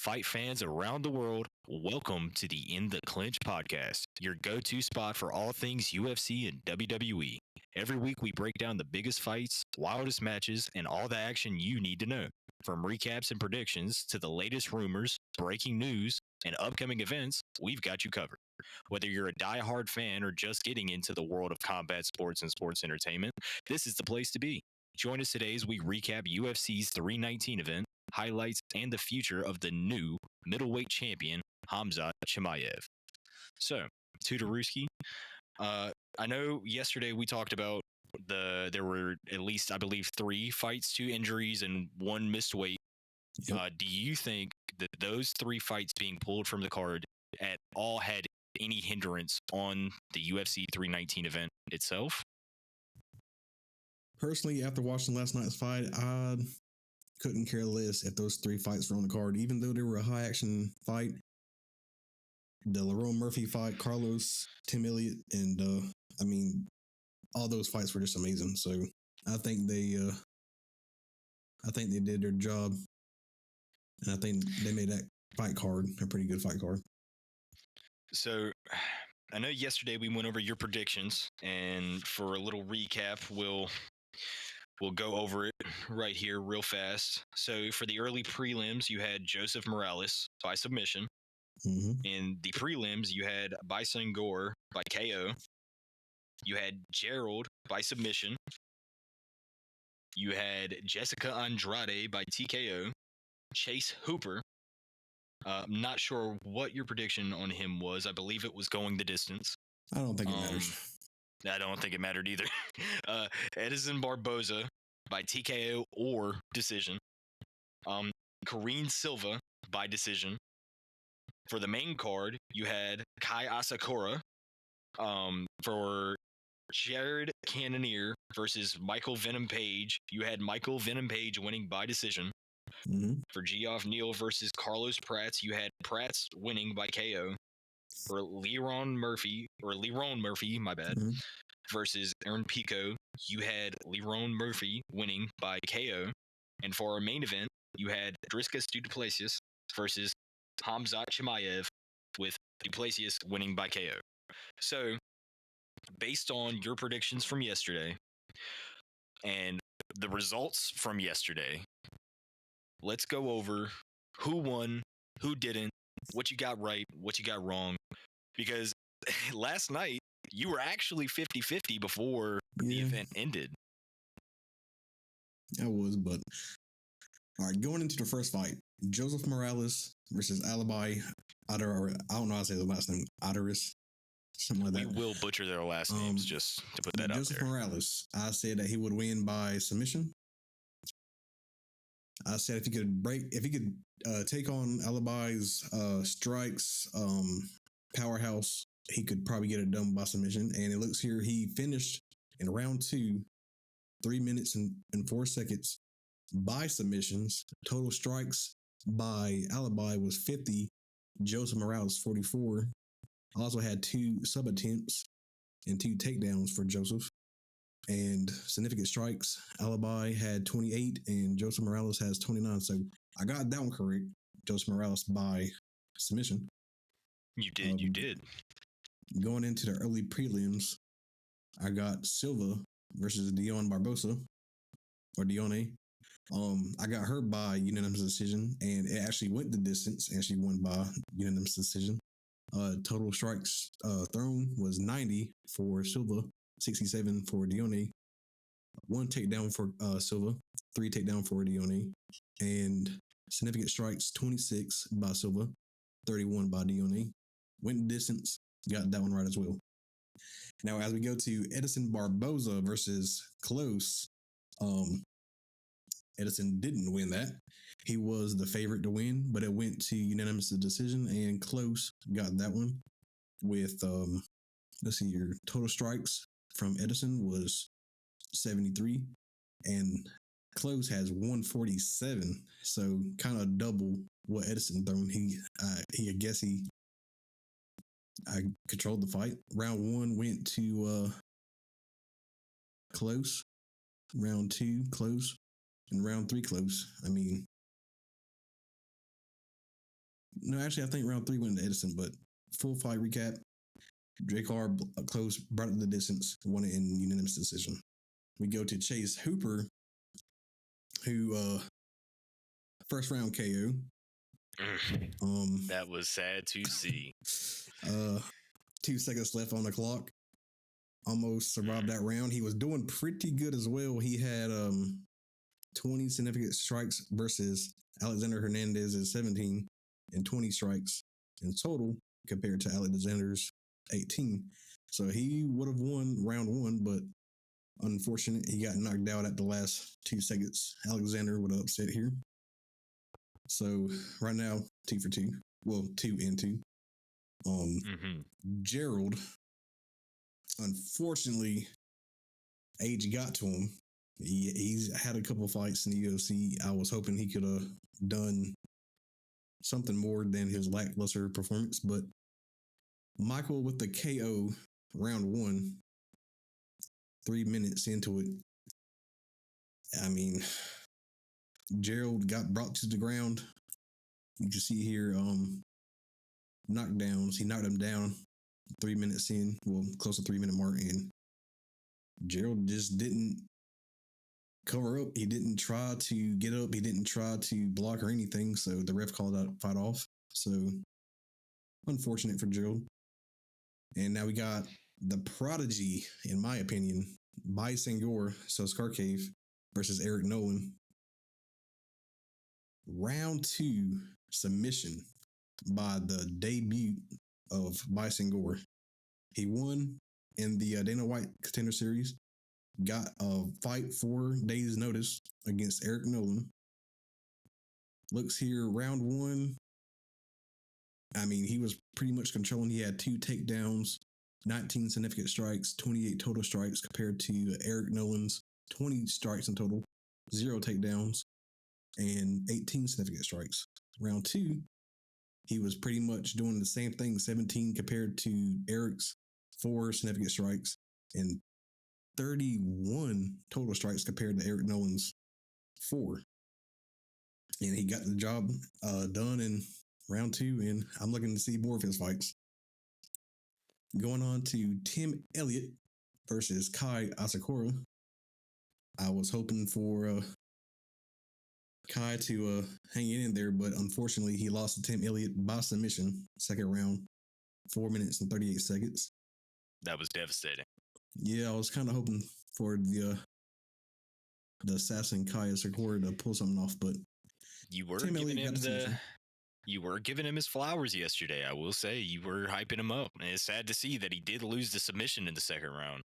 fight fans around the world, welcome to the In The Clinch Podcast, your go-to spot for all things UFC and WWE. Every week we break down the biggest fights, wildest matches, and all the action you need to know. From recaps and predictions to the latest rumors, breaking news, and upcoming events, we've got you covered. Whether you're a die-hard fan or just getting into the world of combat sports and sports entertainment, this is the place to be. Join us today as we recap UFC's 319 event, highlights, and the future of the new middleweight champion, Khamzat Chimaev. So, TooterRooski, I know yesterday we talked about there were at least, I believe, 3 fights, 2 injuries, and 1 missed weight. Yep. Do you think that those 3 fights being pulled from the card at all had any hindrance on the UFC 319 event itself? Personally, after watching last night's fight, I couldn't care less if those 3 fights were on the card, even though they were a high-action fight. The Lerone Murphy fight, Carlos, Tim Elliott, and all those fights were just amazing. So I think they did their job, and I think they made that fight card a pretty good fight card. So I know yesterday we went over your predictions, and for a little recap, we'll go over it right here real fast. So for the early prelims, you had Joseph Morales by submission. Mm-hmm. In the prelims, you had Bison Gore by KO. You had Gerald by submission. You had Jessica Andrade by TKO. Chase Hooper. I'm not sure what your prediction on him was. I believe it was going the distance. I don't think it matters. I don't think it mattered either. Edison Barboza by TKO or decision. Karine Silva by decision. For the main card, you had Kai Asakura for Jared Cannonier versus Michael Venom Page. You had Michael Venom Page winning by decision. Mm-hmm. For Geoff Neal versus Carlos Prats, you had Prats winning by KO. For Lerone Murphy, my bad, Mm-hmm. versus Aaron Pico, you had Lerone Murphy winning by KO. And for our main event, you had Dricus du Plessis versus Khamzat Chimaev, with du Plessis winning by KO. So, based on your predictions from yesterday and the results from yesterday, let's go over who won, who didn't, what you got right, what you got wrong. Because last night, you were actually 50-50 before the event ended. I was, but all right, going into the first fight, Joseph Morales versus Alibi Adder, I don't know how to say the last name, Adderis, something like that. We will butcher their last names, just to put that out there. Joseph Morales, I said that he would win by submission. I said if he could take on Alibi's strikes, powerhouse, he could probably get it done by submission. And it looks here he finished in round 2, 3 minutes and 4 seconds by submissions. Total strikes by Alibi was 50. Joseph Morales 44. Also had 2 sub attempts and 2 takedowns for Joseph. And significant strikes, Alibi had 28 and Joseph Morales has 29. So I got that one correct. Joseph Morales by submission. You did. Going into the early prelims, I got Silva versus Dione Barbosa, or Dione. I got her by unanimous decision, and it actually went the distance, and she won by unanimous decision. Total strikes thrown was 90 for Silva, 67 for Dione. 1 takedown for Silva, 3 takedown for Dione, and significant strikes 26 by Silva, 31 by Dione. Went distance, got that one right as well. Now, as we go to Edison Barboza versus Close, Edison didn't win that. He was the favorite to win, but it went to unanimous decision, and Close got that one with, let's see here, total strikes from Edison was 73, and Close has 147, so kind of double what Edison thrown. I controlled the fight. Round 1 went to Close. Round 2, Close. And round 3, Close. I mean, No, actually, I think round 3 went to Edison, but full fight recap. Drakkar close, brought it the distance, won it in unanimous decision. We go to Chase Hooper, who first round KO. That was sad to see. 2 seconds left on the clock. Almost survived that round. He was doing pretty good as well. He had 20 significant strikes versus Alexander Hernandez's 17 and 20 strikes in total compared to Alexander's 18. So he would have won round 1, but unfortunate, he got knocked out at the last 2 seconds. Alexander would have upset here. So right now, 2 for 2. Well, 2 and 2. Gerald, unfortunately, age got to him. He's had a couple fights in the UFC. I was hoping he could have done something more than his lackluster performance, but Michael with the KO round 1, 3 minutes into it. I mean, Gerald got brought to the ground. You can see here knockdowns. He knocked him down 3 minutes in, well, close to 3 minute mark, and Gerald just didn't cover up. He didn't try to get up. He didn't try to block or anything. So the ref called that fight off. So unfortunate for Gerald. And now we got the prodigy, in my opinion, Bison Gore, so Scarcave versus Eric Nolan. Round 2 submission by the debut of Bison Gore. He won in the Dana White Contender Series. Got a fight 4 days notice against Eric Nolan. Looks here, round 1. I mean, he was pretty much controlling. He had 2 takedowns, 19 significant strikes, 28 total strikes compared to Eric Nolan's 20 strikes in total, 0 takedowns, and 18 significant strikes. Round 2, he was pretty much doing the same thing, 17 compared to Eric's 4 significant strikes, and 31 total strikes compared to Eric Nolan's 4. And he got the job done in round 2, and I'm looking to see more of his fights. Going on to Tim Elliott versus Kai Asakura. I was hoping for Kai to hang in there, but unfortunately he lost to Tim Elliott by submission, second round, 4 minutes and 38 seconds. That was devastating. Yeah, I was kind of hoping for the assassin Kai Asakura to pull something off, but you were giving him his flowers yesterday. I will say you were hyping him up, and it's sad to see that he did lose the submission in the second round.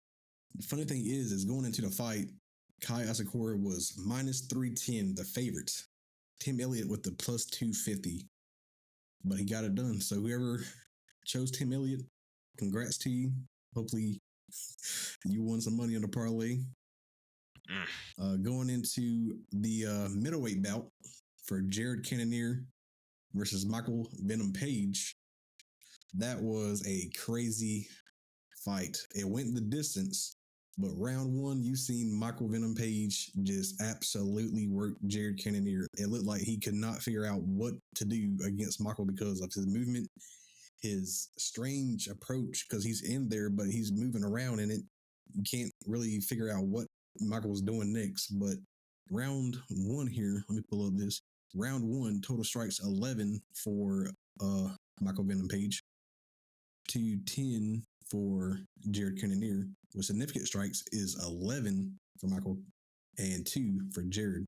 The funny thing is going into the fight, Kai Asakura was minus 310, the favorite. Tim Elliott with the plus 250, but he got it done. So whoever chose Tim Elliott, congrats to you. Hopefully you won some money on the parlay. Going into the middleweight bout for Jared Cannonier versus Michael Venom Page. That was a crazy fight. It went the distance, but round 1, you seen Michael Venom Page just absolutely work Jared Cannonier. It looked like he could not figure out what to do against Michael because of his movement, his strange approach, because he's in there, but he's moving around and you can't really figure out what Michael was doing next. But round 1 here, let me pull up this. Round 1, total strikes 11 for Michael Venom Page, to 10 for Jared Cannonier. With significant strikes is 11 for Michael and 2 for Jared.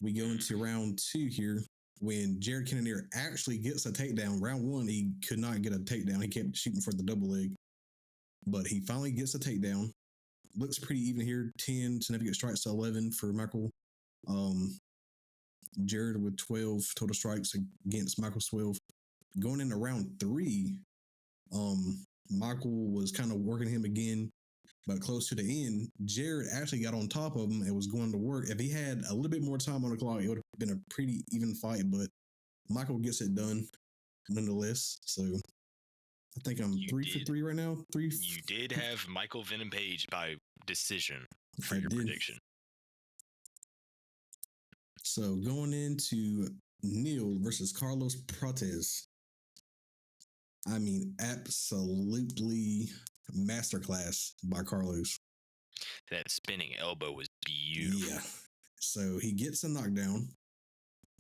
We go into round 2 here when Jared Cannonier actually gets a takedown. Round 1, he could not get a takedown. He kept shooting for the double leg, but he finally gets a takedown. Looks pretty even here. 10 significant strikes to 11 for Michael. Jared with 12 total strikes against Michael's 12. Going into round 3, Michael was kind of working him again, but close to the end, Jared actually got on top of him and was going to work. If he had a little bit more time on the clock, it would have been a pretty even fight, but Michael gets it done nonetheless. So I think I'm 3 for 3 right now. You did have Michael Venom Page by decision for your prediction. So going into Neil versus Carlos Prates. I mean, absolutely masterclass by Carlos. That spinning elbow was beautiful. Yeah. So he gets a knockdown.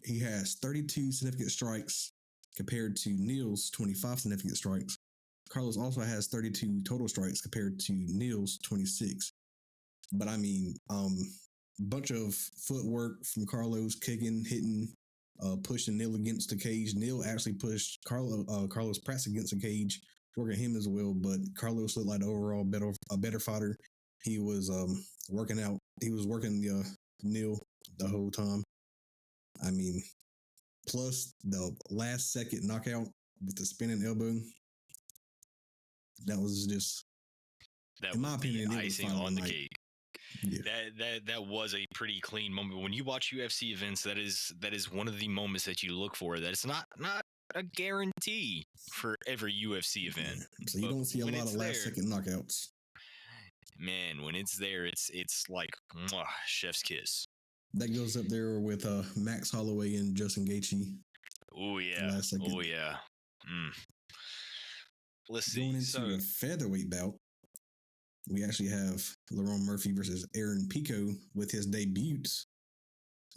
He has 32 significant strikes compared to Neil's 25 significant strikes. Carlos also has 32 total strikes compared to Neil's 26. But I mean, bunch of footwork from Carlos, kicking, hitting, pushing Neil against the cage. Neil actually pushed Carlos Prates against the cage, working him as well. But Carlos looked like the overall better fighter. He was working out. He was working Neil the whole time. I mean, plus the last second knockout with the spinning elbow. That was just, That in was my opinion, the it was icing final on the night. cake. Yeah. That was a pretty clean moment. When you watch UFC events, that is one of the moments that you look for. That it's not a guarantee for every UFC event. Yeah. So you don't see a lot of last second knockouts. Man, when it's there, it's like mwah, chef's kiss. That goes up there with Max Holloway and Justin Gaethje. Oh yeah. Oh yeah. Let's see. Going into a featherweight bout, we actually have Lerone Murphy versus Aaron Pico with his debuts.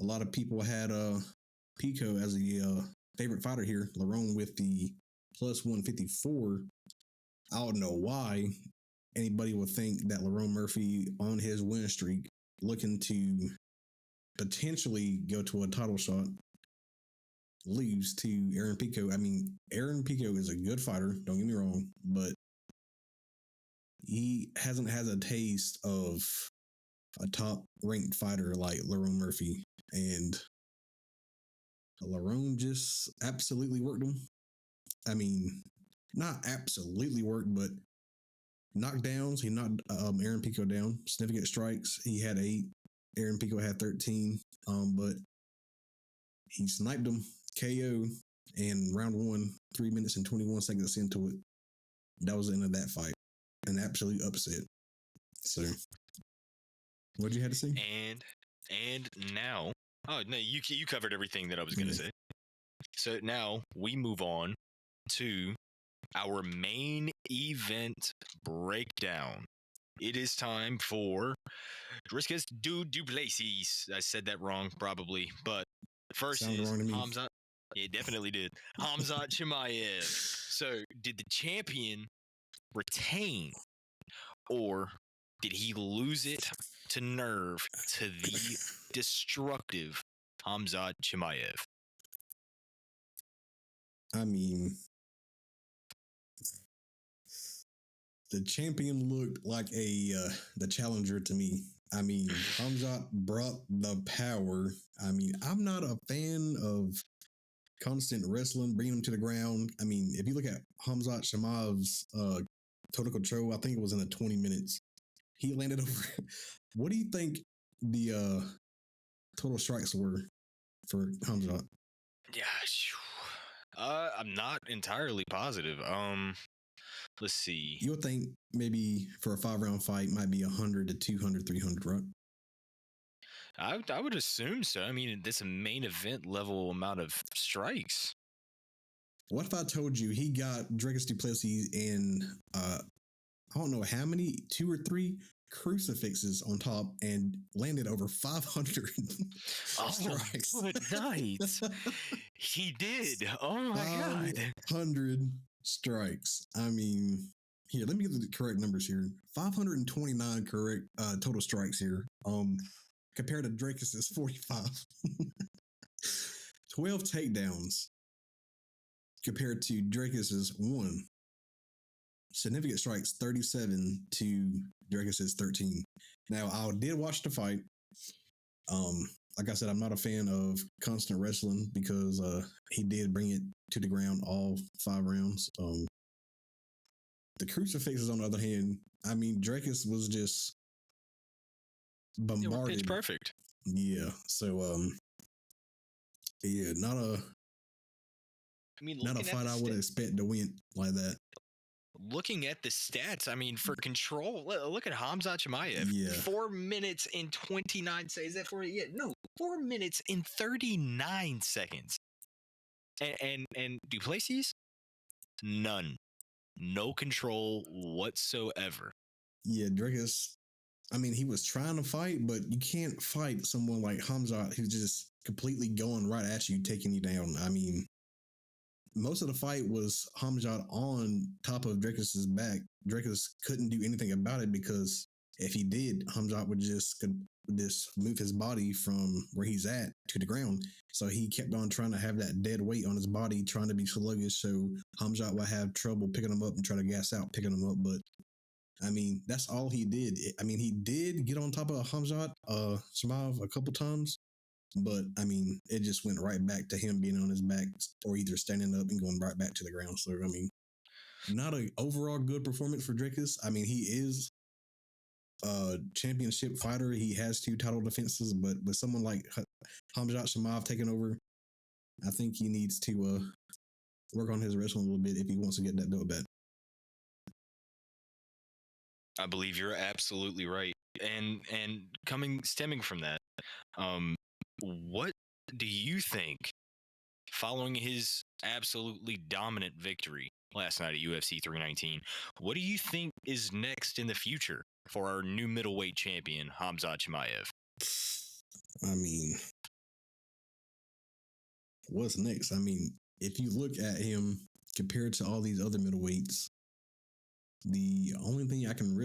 A lot of people had Pico as the favorite fighter here. Lerone with the plus 154. I don't know why anybody would think that Lerone Murphy on his win streak, looking to potentially go to a title shot, lose to Aaron Pico. I mean, Aaron Pico is a good fighter, don't get me wrong, but he hasn't had a taste of a top-ranked fighter like Lerone Murphy, and Lerone just absolutely worked him. I mean, not absolutely worked, but knockdowns. He knocked Aaron Pico down. Significant strikes. He had 8. Aaron Pico had 13. But he sniped him, KO, and round 1, 3 minutes and 21 seconds into it. That was the end of that fight. An absolute upset. So, what did you have to say? And now, oh no, you covered everything that I was going to say. So now we move on to our main event breakdown. It is time for Dricus du Plessis. I said that wrong, probably, but first Sounded is wrong to me. Khamzat. It definitely did. Khamzat Chimaev. So, did the champion retain, or did he lose it to nerve to the destructive Khamzat Chimaev? I mean, the champion looked like the challenger to me. I mean, Khamzat brought the power. I mean, I'm not a fan of constant wrestling, bringing him to the ground. I mean, if you look at Khamzat Chimaev's total control, I think it was in the 20 minutes. He landed over. What do you think the total strikes were for Khamzat? Yeah, I'm not entirely positive. Let's see. You'll think maybe for a 5-round fight might be 100 to 200, 300, right? I would assume so. I mean, this a main event level amount of strikes. What if I told you he got Dricus du Plessis in I don't know how many, 2 or 3 crucifixes on top and landed over 500 strikes. Good night. He did. Oh my God. 500 strikes. I mean, here, let me get the correct numbers here. 529 correct total strikes here. Compared to Dricus's 45. 12 takedowns compared to Dricus's 1. Significant strikes, 37 to Dricus's 13. Now, I did watch the fight. Like I said, I'm not a fan of constant wrestling because he did bring it to the ground all 5 rounds. The crucifixes, on the other hand, I mean, Dricus was just bombarded. They were pitch perfect. Yeah. So, yeah, not a fight I would expect to win like that. Looking at the stats, I mean, for control, look at Khamzat Chimaev. Yeah. 4 minutes and 29 seconds. Is that 4? Yeah, no, 4 minutes and 39 seconds. And Duplessis, none, no control whatsoever. Yeah, Dricus. I mean, he was trying to fight, but you can't fight someone like Khamzat who's just completely going right at you, taking you down. I mean, most of the fight was Khamzat on top of Dricus's back. Dricus couldn't do anything about it because if he did, Khamzat would just move his body from where he's at to the ground. So he kept on trying to have that dead weight on his body, trying to be sluggish. So Khamzat would have trouble picking him up and try to gas out picking him up. But I mean, that's all he did. I mean, he did get on top of Khamzat Chimaev a couple times, but I mean, it just went right back to him being on his back or either standing up and going right back to the ground. So, I mean, not an overall good performance for Dricus. I mean, he is a championship fighter. He has 2 title defenses, but with someone like Khamzat Chimaev taking over, I think he needs to work on his wrestling a little bit if he wants to get that belt back. I believe you're absolutely right. And stemming from that, what do you think, following his absolutely dominant victory last night at UFC 319, what do you think is next in the future for our new middleweight champion, Khamzat Chimaev? I mean, what's next? I mean, if you look at him compared to all these other middleweights, the only thing I can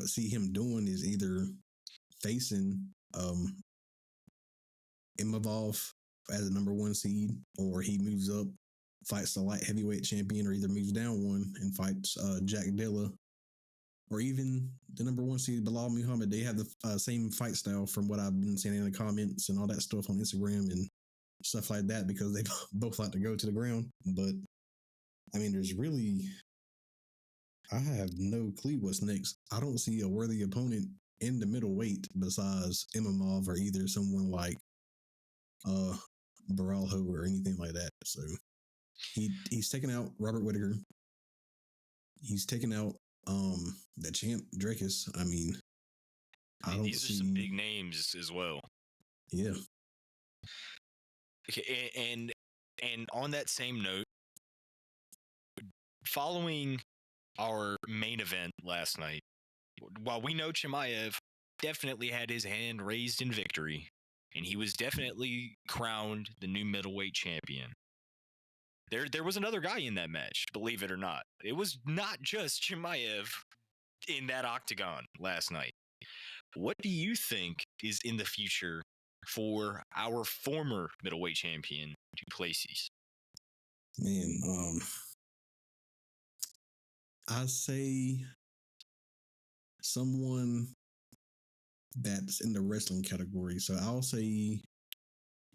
see him doing is either facing Imavov as a number 1 seed, or he moves up, fights the light heavyweight champion, or either moves down one and fights Jack Dilla, or even the number 1 seed Bilal Muhammad. They have the same fight style from what I've been seeing in the comments and all that stuff on Instagram and stuff like that, because they both like to go to the ground. But I mean, I have no clue what's next. I don't see a worthy opponent in the middleweight besides Imamov or either someone like Baralho or anything like that. So he's taken out Robert Whittaker. He's taken out the champ Dricus. I mean, These are some big names as well. Yeah. Okay, and on that same note, following our main event last night, while we know Chimaev definitely had his hand raised in victory, and he was definitely crowned the new middleweight champion, there was another guy in that match, believe it or not. It was not just Chimaev in that octagon last night. What do you think is in the future for our former middleweight champion, Duplessis? Man, I say someone that's in the wrestling category. So I'll say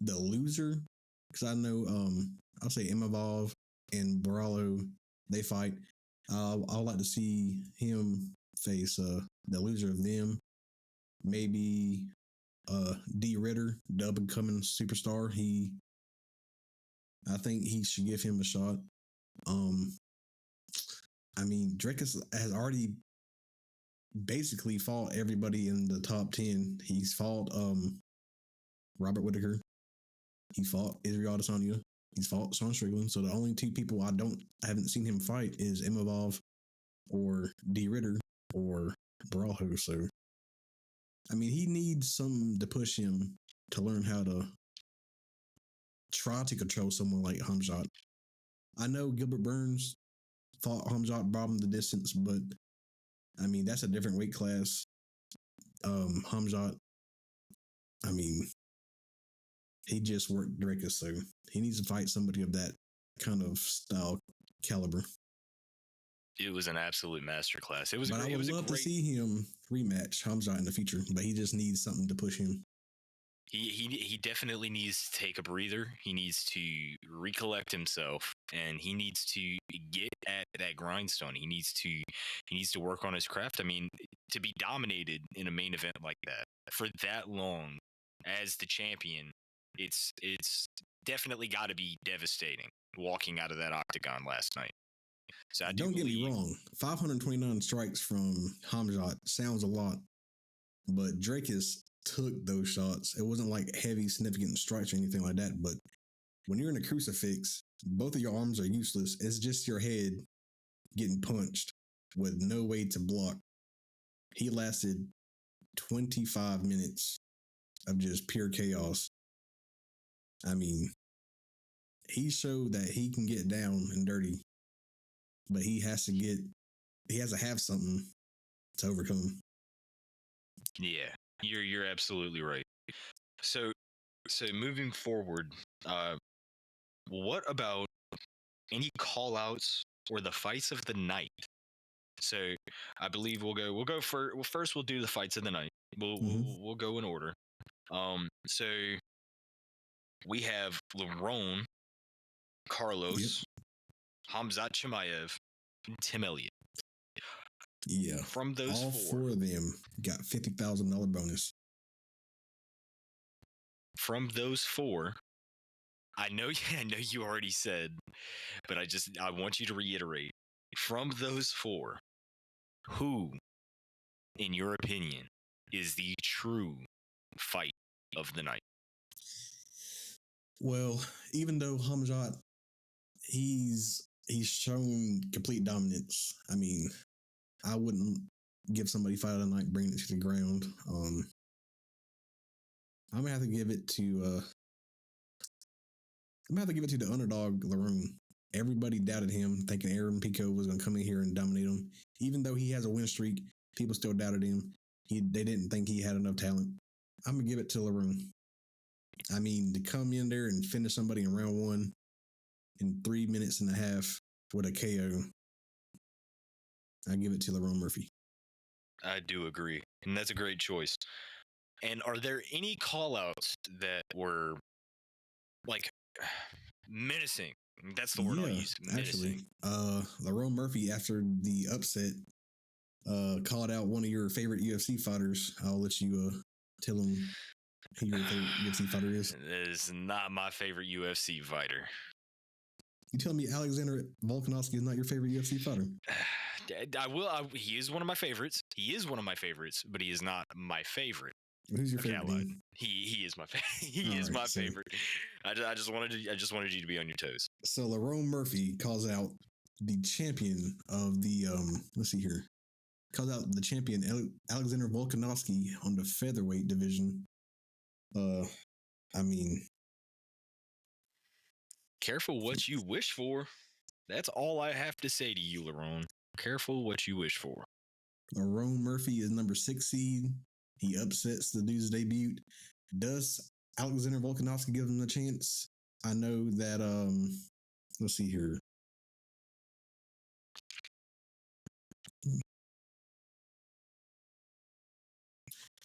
the loser, because I know I'll say Imavov and Baralho, they fight. I'd like to see him face the loser of them. Maybe D Ritter, the up and coming superstar. I think he should give him a shot. I mean, Dricus has already basically fought everybody in the top 10. He's fought Robert Whittaker. He fought Israel Adesanya. He's fought Sean Strickland. So the only 2 people I haven't seen him fight is Imavov or D Ritter or Baralho. So I mean, he needs something to push him to learn how to try to control someone like Khamzat. I know Gilbert Burns fought Khamzat, brought him the distance, but I mean, that's a different weight class. Khamzat, I mean, he just worked Dricus, so he needs to fight somebody of that kind of style caliber. It was an absolute masterclass. I would love to see him rematch Khamzat in the future, but he just needs something to push him. He definitely needs to take a breather. He needs to recollect himself, and he needs to get at that grindstone. He needs to work on his craft. I mean, to be dominated in a main event like that for that long as the champion, it's definitely got to be devastating walking out of that octagon last night. So don't get me wrong, 529 strikes from Khamzat sounds a lot, but Dricus took those shots. It wasn't like heavy, significant strikes or anything like that, but when you're in a crucifix, both of your arms are useless. It's just your head getting punched with no way to block. He lasted 25 minutes of just pure chaos. I mean, he showed that he can get down and dirty, but he has to have something to overcome. Yeah, you're absolutely right. So moving forward, what about any call outs or the fights of the night? So I believe we'll go first. Well, first we'll do the fights of the night. We'll go in order. So we have Lerone, Carlos, Khamzat Chimaev, and Tim Elliott. Yeah. From those all four of them got $50,000 bonus. From those four, I know you already said, but I want you to reiterate. From those four, who, in your opinion, is the true fight of the night? Well, even though Khamzat, he's shown complete dominance. I mean, I wouldn't give somebody fight of the night, bringing it to the ground. I'm gonna have to give it to the underdog Lerone. Everybody doubted him, thinking Aaron Pico was gonna come in here and dominate him. Even though he has a win streak, people still doubted him. They didn't think he had enough talent. I'm gonna give it to Lerone. I mean, to come in there and finish somebody in round one in 3 minutes and a half with a KO, I give it to Lerone Murphy. I do agree, and that's a great choice. And are there any callouts that were like menacing? That's the word I'll use. Menacing. Actually, Lerone Murphy, after the upset, called out one of your favorite UFC fighters. I'll let you tell him who your favorite UFC fighter is. That is not my favorite UFC fighter. You tell me Alexander Volkanovski is not your favorite UFC fighter? He is one of my favorites. But he is not my favorite. Who's your favorite? He is my favorite. He is my favorite. I just wanted you to be on your toes. So Lerone Murphy calls out the champion of the let's see here. Calls out the champion Alexander Volkanovski on the featherweight division. I mean, careful what you wish for. That's all I have to say to you, Lerone. Careful what you wish for. Lerone Murphy is number 6 seed. He upsets the dude's debut. Does Alexander Volkanovski give him a chance? I know that let's see here.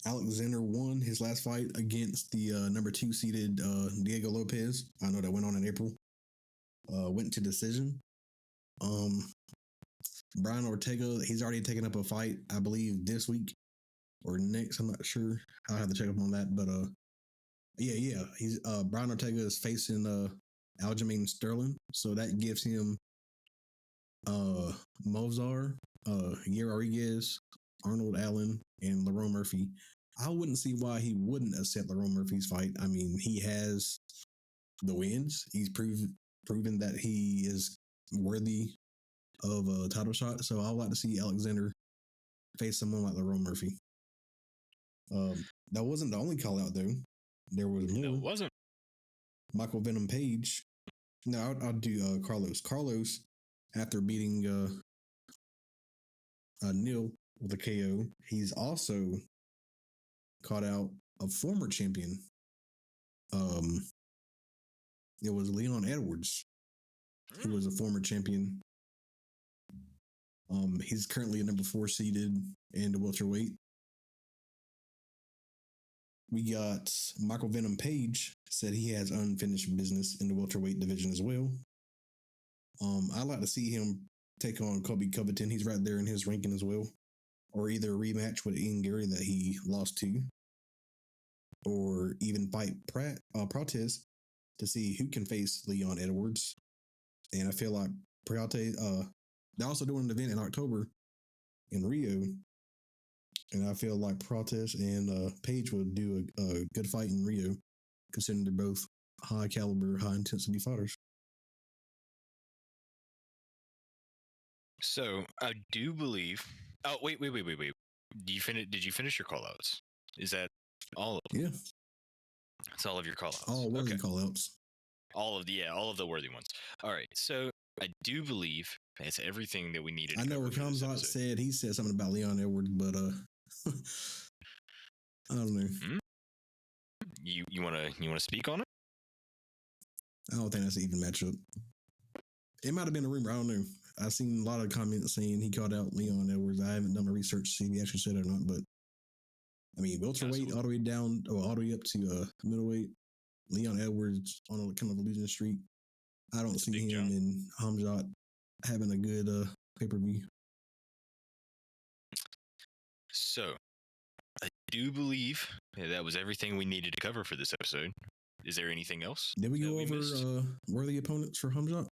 Alexander won his last fight against the number 2 seeded Diego Lopez. I know that went on in April. Went to decision. Brian Ortega, he's already taken up a fight, I believe, this week or next. I'm not sure. I'll have to check up on that. But yeah. He's Brian Ortega is facing Aljamain Sterling, so that gives him Movsar, Yair Rodriguez, Arnold Allen, and Lerone Murphy. I wouldn't see why he wouldn't accept Lerone Murphy's fight. I mean, he has the wins. He's proven that he is worthy of a title shot. So I would like to see Alexander face someone like Lerone Murphy. That wasn't the only call out though. There was more. No, it wasn't. Michael Venom Page. No, I'll do Carlos. Carlos, after beating Neil with a KO, he's also caught out a former champion. It was Leon Edwards, who was a former champion. He's currently a number 4 seeded in the welterweight. We got Michael Venom Page said he has unfinished business in the welterweight division as well. I'd like to see him take on Colby Covington. He's right there in his ranking as well. Or either a rematch with Ian Gary that he lost to, or even fight Prates to see who can face Leon Edwards. And I feel like Prates, they're also doing an event in October in Rio. And I feel like Prates and Page would do a good fight in Rio, considering they're both high caliber, high intensity fighters. So I do believe. Oh wait. Did you finish your callouts? Is that all of them? Yeah, That's all of your callouts. all worthy Okay. callouts. All of the worthy ones. All right. So I do believe that's everything that we needed. I know where Khamzat said he said something about Leon Edwards, but I don't know. You wanna speak on it? I don't think that's an even matchup. It might have been a rumor. I don't know. I've seen a lot of comments saying he called out Leon Edwards. I haven't done my research to see if he actually said it or not, but I mean, welterweight all the way down, or all the way up to middleweight. Leon Edwards on a kind of a losing streak. I don't see him jump. and Khamzat having a good pay-per-view. So I do believe that was everything we needed to cover for this episode. Is there anything else? Did we go over worthy opponents for Khamzat?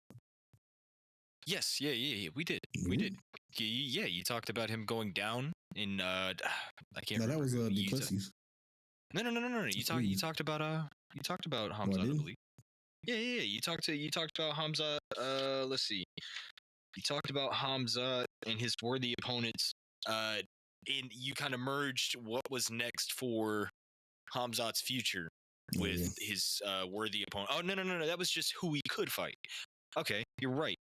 Yes, yeah, we did. We did. Yeah, you talked about him going down in I can't remember. That was Duplessis. No. You talked about Khamzat, I believe. Yeah. You talked about Khamzat. Let's see. You talked about Khamzat and his worthy opponents. And you kind of merged what was next for Khamzat's future with his worthy opponent. Oh no. That was just who he could fight. Okay, you're right.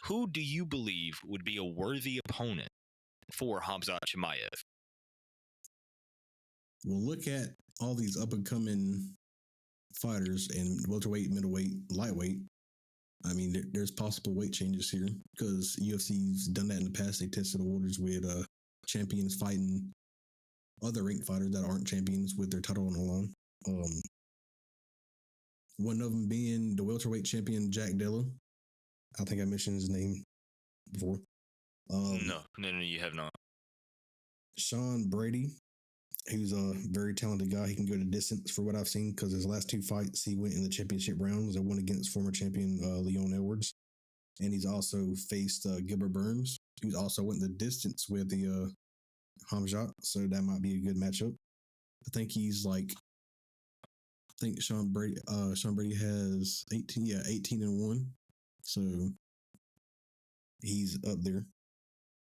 Who do you believe would be a worthy opponent for Khamzat Chimaev? Well, look at all these up and coming fighters in welterweight, middleweight, lightweight. I mean, there's possible weight changes here because UFC's done that in the past. They tested the waters with champions fighting other ranked fighters that aren't champions with their title on the line. One of them being the welterweight champion Jack Della. I think I mentioned his name before. No, you have not. Sean Brady, who's a very talented guy. He can go the distance for what I've seen because his last two fights, he went in the championship rounds. One against former champion Leon Edwards. And he's also faced Gilbert Burns, who's also went the distance with the Khamzat. So that might be a good matchup. I think Sean Brady has 18-1. So he's up there.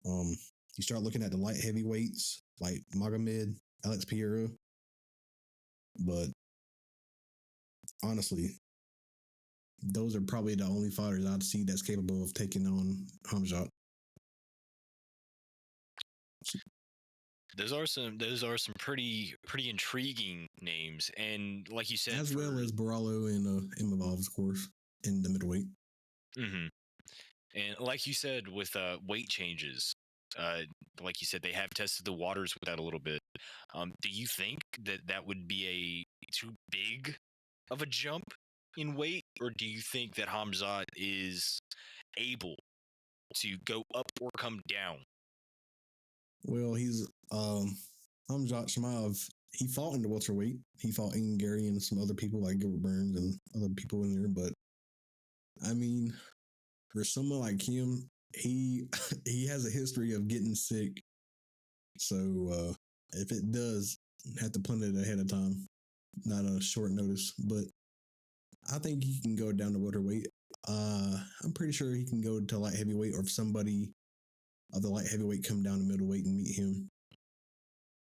You start looking at the light heavyweights like Magomed, Alex Pereira. But honestly, those are probably the only fighters I'd see that's capable of taking on Khamzat. Those are some pretty intriguing names, and like you said, as well as Barallo and Imavov, of course, in the middleweight. Mm-hmm. And like you said, with weight changes, like you said, they have tested the waters with that a little bit. Do you think that would be a too big of a jump in weight, or do you think that Khamzat is able to go up or come down? Well, he's Khamzat Chimaev. He fought in the welterweight. He fought Ian Gary and some other people like Gilbert Burns and other people in there. But I mean, for someone like him, he has a history of getting sick. So if it does, have to plan it ahead of time, not a short notice. But I think he can go down to welterweight. I'm pretty sure he can go to light heavyweight, or if somebody of the light heavyweight come down to middleweight and meet him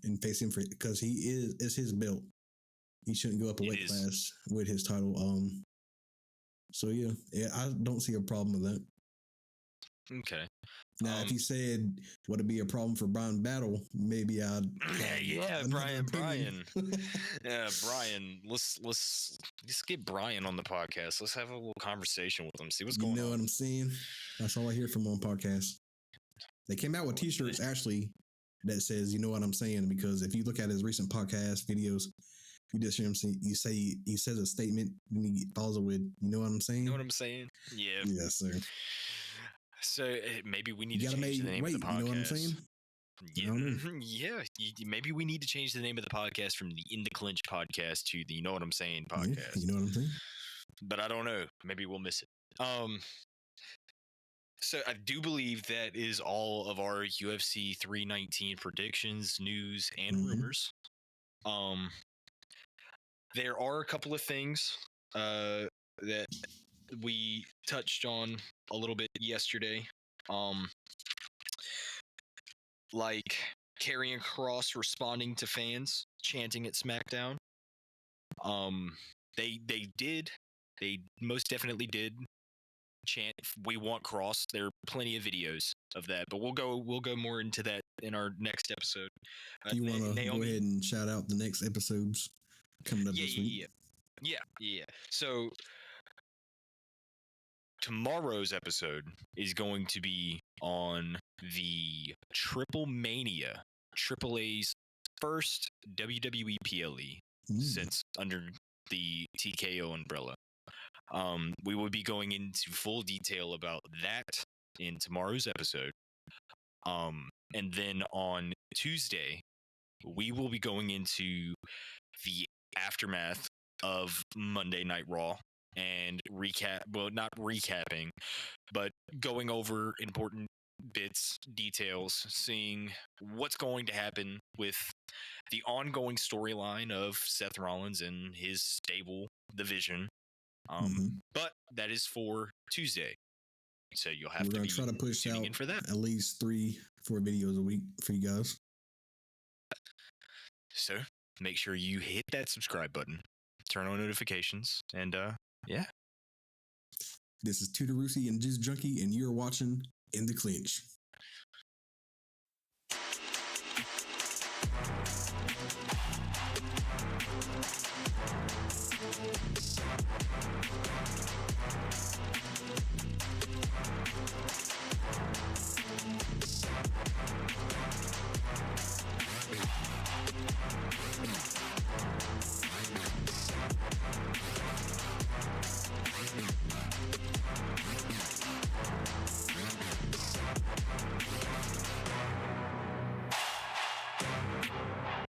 and face him because it's his belt. He shouldn't go up a weight class with his title. So yeah, I don't see a problem with that. Okay. Now, if he said, would it be a problem for Brian Battle? Maybe I'd. Brian. Yeah, Brian. Let's get Brian on the podcast. Let's have a little conversation with him. See what's going on. You know what I'm saying? That's all I hear from him on podcasts. They came out with T-shirts actually that says, "You know what I'm saying?" Because if you look at his recent podcast videos, you just hear him say, he says a statement and he follows it with, "You know what I'm saying?" You know what I'm saying? Yeah. Yes, sir. So maybe we need to change the name of the podcast. You know what I'm saying? Yeah. Maybe we need to change the name of the podcast from the In The Clinch Podcast to the You Know What I'm Saying podcast. Yeah, you know what I'm saying? But I don't know. Maybe we'll miss it. So I do believe that is all of our UFC 319 predictions, news, and rumors. There are a couple of things that we touched on a little bit yesterday. Like Karrion Kross responding to fans chanting at SmackDown. They most definitely did chant "We want Cross." There are plenty of videos of that, but we'll go more into that in our next episode. You want to go ahead and shout out the next episodes coming up this week? Yeah. So tomorrow's episode is going to be on the Triple Mania, Triple A's first WWE PLE since under the TKO umbrella. We will be going into full detail about that in tomorrow's episode. And then on Tuesday, we will be going into the aftermath of Monday Night Raw and not recapping, but going over important bits, details, seeing what's going to happen with the ongoing storyline of Seth Rollins and his stable, The Vision. But that is for Tuesday, so you'll have to be try to push out in for that. At least 3-4 videos a week for you guys. So make sure you hit that subscribe button, turn on notifications, and yeah. This is TooterRooskieMMA and JuiceJunkie, and you're watching In The Clinch.